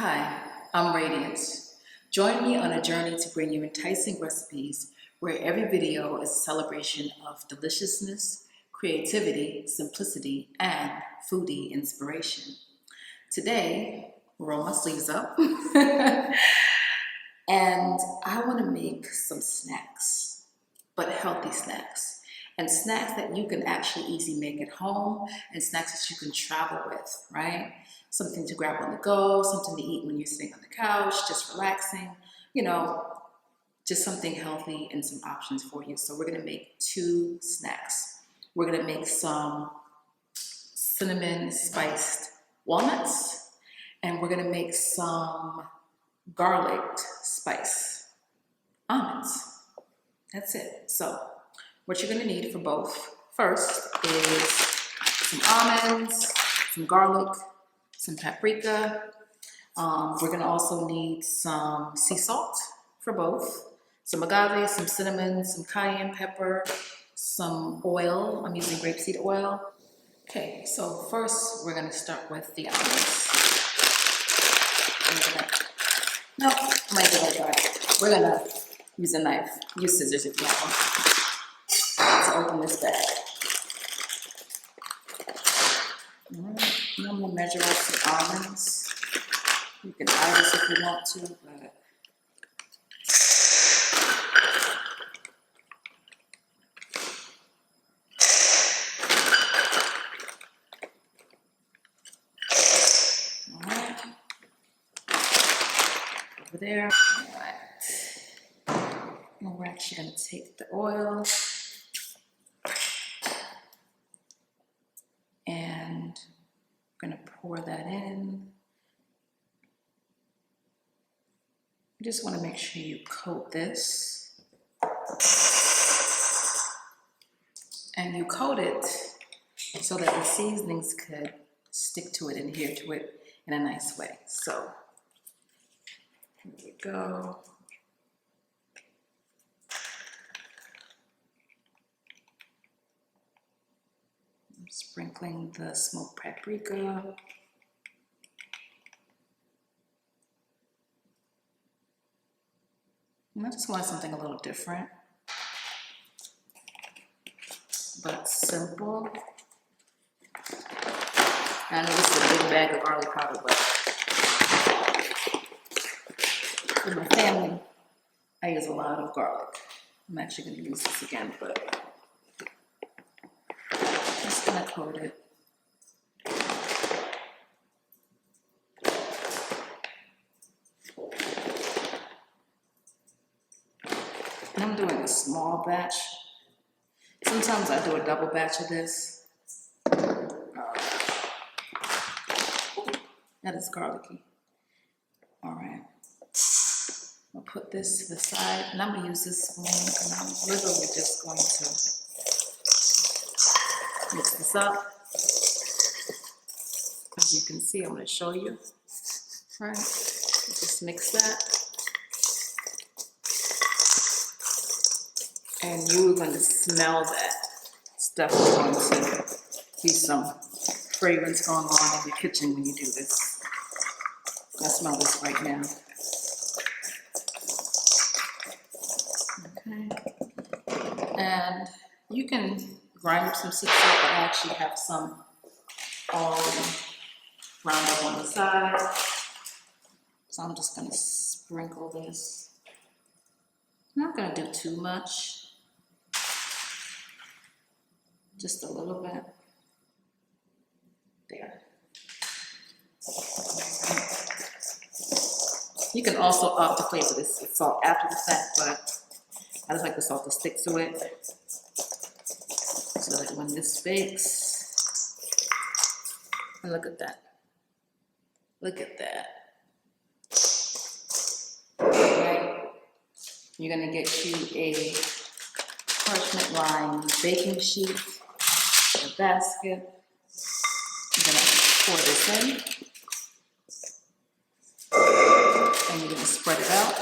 Hi, I'm Radiant. Join me on a journey to bring you enticing recipes where every video is a celebration of deliciousness, creativity, simplicity, and foodie inspiration. Today, roll my sleeves up, and I want to make some snacks, but healthy snacks. And snacks that you can actually easily make at home, and snacks that you can travel with, right? Something to grab on the go, something to eat when you're sitting on the couch, just relaxing, just something healthy and some options for you. So we're gonna make two snacks. We're gonna make some cinnamon spiced walnuts, and we're gonna make some garlic spice almonds. That's it. So what you're gonna need for both first is some almonds, some garlic, some paprika. We're gonna also need some sea salt for both, some agave, some cinnamon, some cayenne pepper, some oil. I'm using grapeseed oil. Okay, so first we're gonna start with the almonds. No, I might do like that. We're gonna use a knife. Use scissors if you have one. To open this bag. All right, and I'm gonna measure out some almonds. You can eye this if you want to, but all right, over there. All right, and we're actually gonna take the oil and I'm gonna pour that in. You just wanna make sure you coat this. And you coat it so that the seasonings could stick to it, adhere to it in a nice way. So, here we go. I'm sprinkling the smoked paprika. And I just want something a little different, but simple. I know this is a big bag of garlic powder, but for my family, I use a lot of garlic. I'm actually going to use this again, but I'm just going to coat it. And I'm doing a small batch. Sometimes I do a double batch of this. That is garlicky. All right. I'll put this to the side, and I'm going to use this spoon, and I'm literally just going to mix this up. As you can see, I'm going to show you. All right. Just mix that. And you're going to smell that. It's definitely going to be some fragrance going on in your kitchen when you do this. I smell this right now. Okay. And you can grind up some sea salt, but I actually have some ground up on the side. So I'm just going to sprinkle this. I'm not going to do too much. Just a little bit. There. You can also up the flavor this with salt after the fact, but I just like the salt to stick to it. So that when this bakes, and look at that. Look at that. Okay. You're gonna get you a parchment lined baking sheet, a basket. You're gonna pour this in, and you're gonna spread it out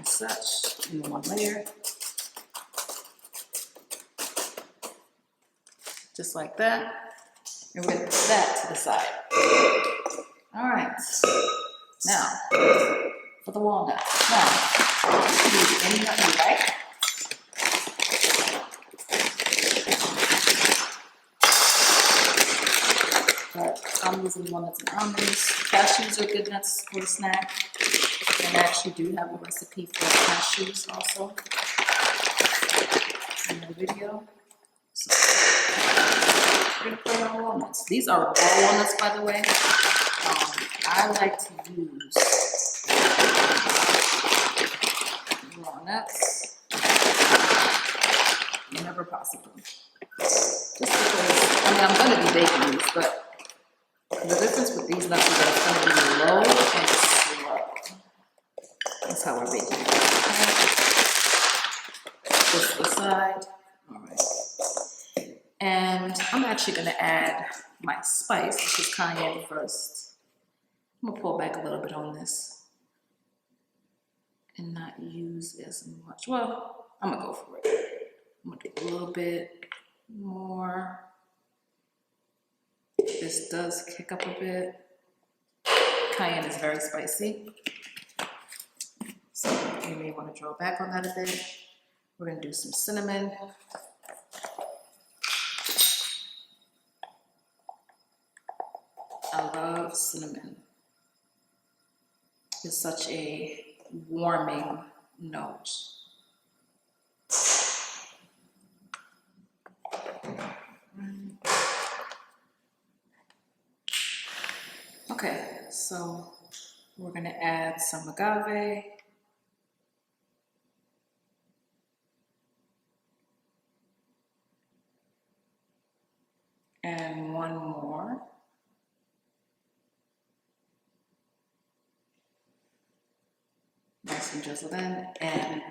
as such in one layer, just like that. And we're gonna put that to the side. All right. Now, for the walnuts. Now, you can use any nut you like. But I'm using walnuts and almonds. Cashews are good nuts for a snack. And I actually do have a recipe for cashews also in the video. So we're gonna put on walnuts. These are raw walnuts, by the way. I like to use walnuts whenever possible. Just because, I mean, I'm gonna be baking these, but the difference with these nuts is that it's gonna be low and slow. That's how we're baking it. This aside. All right. And I'm actually gonna add my spice, which is cayenne first. I'm gonna pull back a little bit on this and not use as much. Well, I'm gonna go for it. I'm gonna do a little bit more. This does kick up a bit. Cayenne is very spicy. So you may want to draw back on that a bit. We're gonna do some cinnamon. I love cinnamon. It's such a warming note. Okay, so we're gonna add some agave. And one more. Nice and drizzled in. And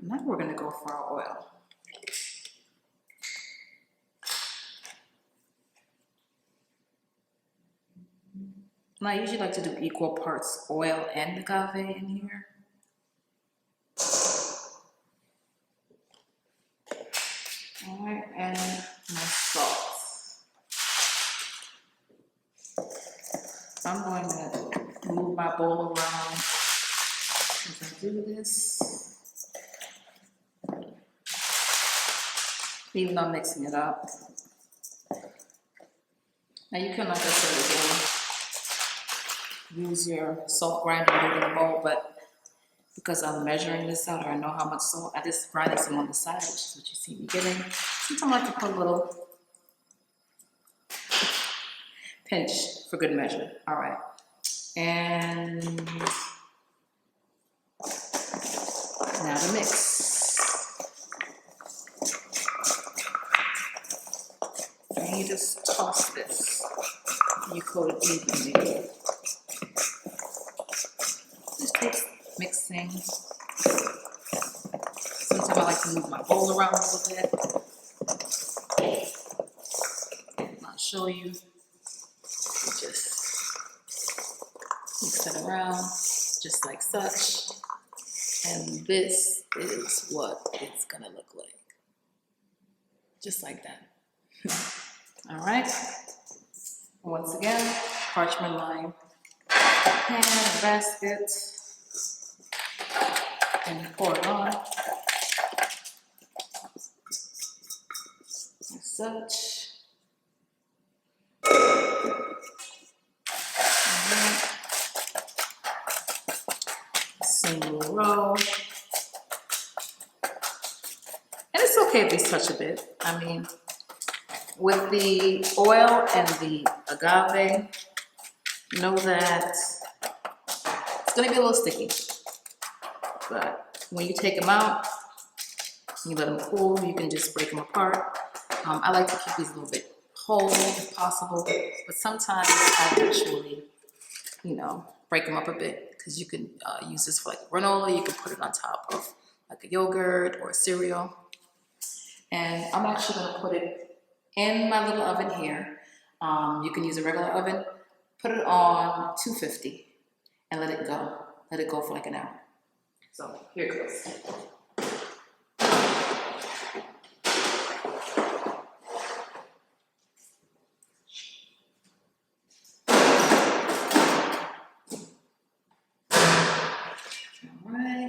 now we're gonna go for our oil. And I usually like to do equal parts oil and agave in here. All right, and my salt. I'm going to move my bowl around as I do this. Even though I'm mixing it up. Now you can, like I said, again, use your salt grinder and do it in a bowl, but because I'm measuring this out, or I know how much salt, I just grind this on the side, which is what you see me getting. Sometimes I like to put a little pinch for good measure. All right. And now to mix. And you just toss this. You coat it evenly. Just takes mixing. Sometimes I like to move my bowl around a little bit. I'll show you. Just mix it around, just like such. And this is what it's gonna look like. Just like that. All right. Once again, parchment line, pan, basket, and pour it on. As such. Single row. And it's okay if these touch a bit. I mean, with the oil and the agave, know that it's gonna be a little sticky. But when you take them out, you let them cool, you can just break them apart. I like to keep these a little bit whole if possible, but sometimes I actually, break them up a bit, because you can use this for like granola. You can put it on top of like a yogurt or a cereal. And I'm actually gonna put it in my little oven here. You can use a regular oven. Put it on 250 and let it go. Let it go for like an hour. So here it goes.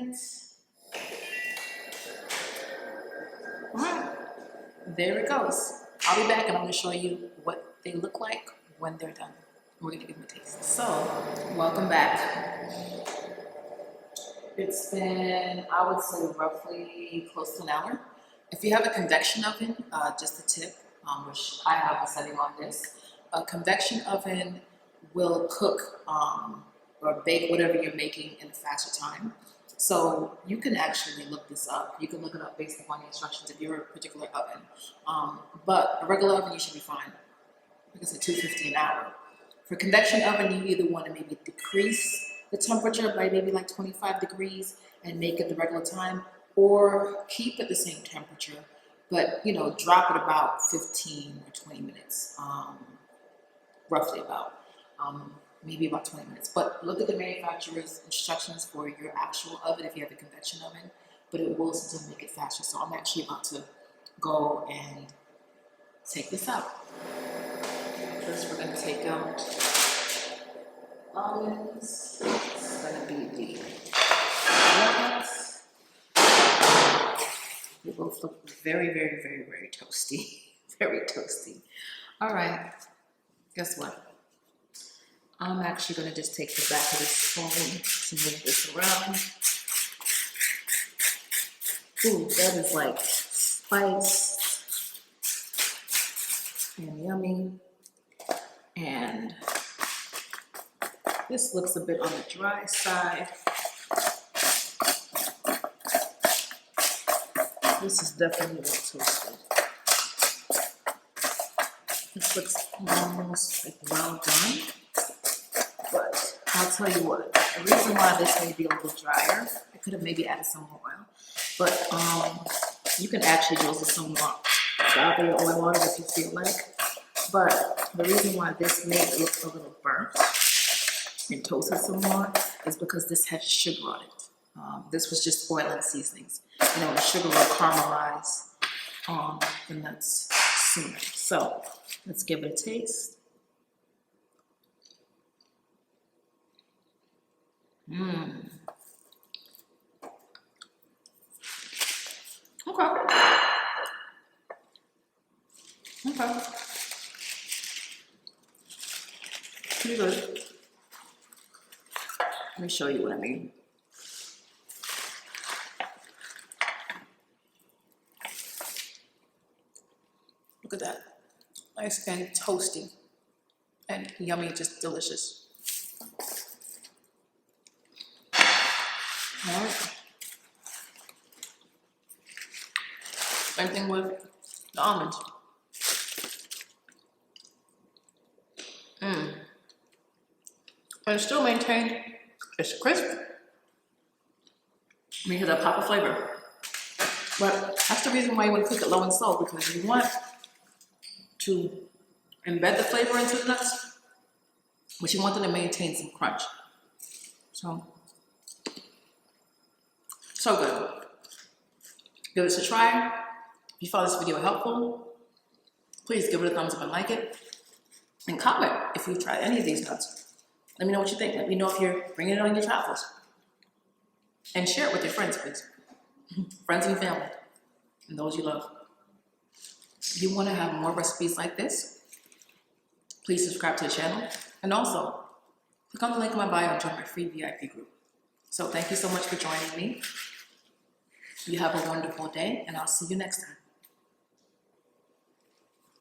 minutes. All right, there it goes. I'll be back and I'm gonna show you what they look like when they're done. We're gonna give them a taste. So, welcome back. It's been, I would say, roughly close to an hour. If you have a convection oven, just a tip, which I have a setting on this, a convection oven will cook or bake whatever you're making in a faster time. So you can actually look this up. You can look it up based upon the instructions of your particular oven. But a regular oven, you should be fine. Like I said, $2.50 an hour. For convection oven, you either want to maybe decrease the temperature by maybe like 25 degrees and make it the regular time, or keep it the same temperature, but you know, drop it about 15 or 20 minutes, roughly about, maybe about 20 minutes. But look at the manufacturer's instructions for your actual oven if you have a convection oven, but it will still make it faster. So I'm actually about to go and take this out. First, we're going to take out almonds. It's going to be the walnuts. They both look very, very, very, very toasty. Very toasty. All right, guess what? I'm actually going to just take the back of this spoon to move this around. Ooh, that is like spiced and yummy. And this looks a bit on the dry side. This is definitely well toasted. This looks almost like well done. But I'll tell you what, the reason why this may be a little drier, I could have maybe added some more oil, but you can actually use some more agave oil water if you feel like. But the reason why this may look a little burnt and toasted some more is because this has sugar on it. This was just oil and seasonings. You know, the sugar will caramelize the nuts sooner. So let's give it a taste. Okay. Okay. Pretty good. Let me show you what I mean. Look at that. Nice and toasty and yummy, just delicious. All right. Same thing with the almonds. But it still maintained its crisp. I mean, it has a pop of flavor. But that's the reason why you want to cook it low and slow, because you want to embed the flavor into the nuts, but you want them to maintain some crunch. So good. Give this a try. If you found this video helpful, please give it a thumbs up and like it. And comment if you've tried any of these nuts. Let me know what you think. Let me know if you're bringing it on your travels. And share it with your friends, please. Friends and family, and those you love. If you want to have more recipes like this, please subscribe to the channel. And also, click on the link in my bio and join my free VIP group. So thank you so much for joining me. You have a wonderful day, and I'll see you next time.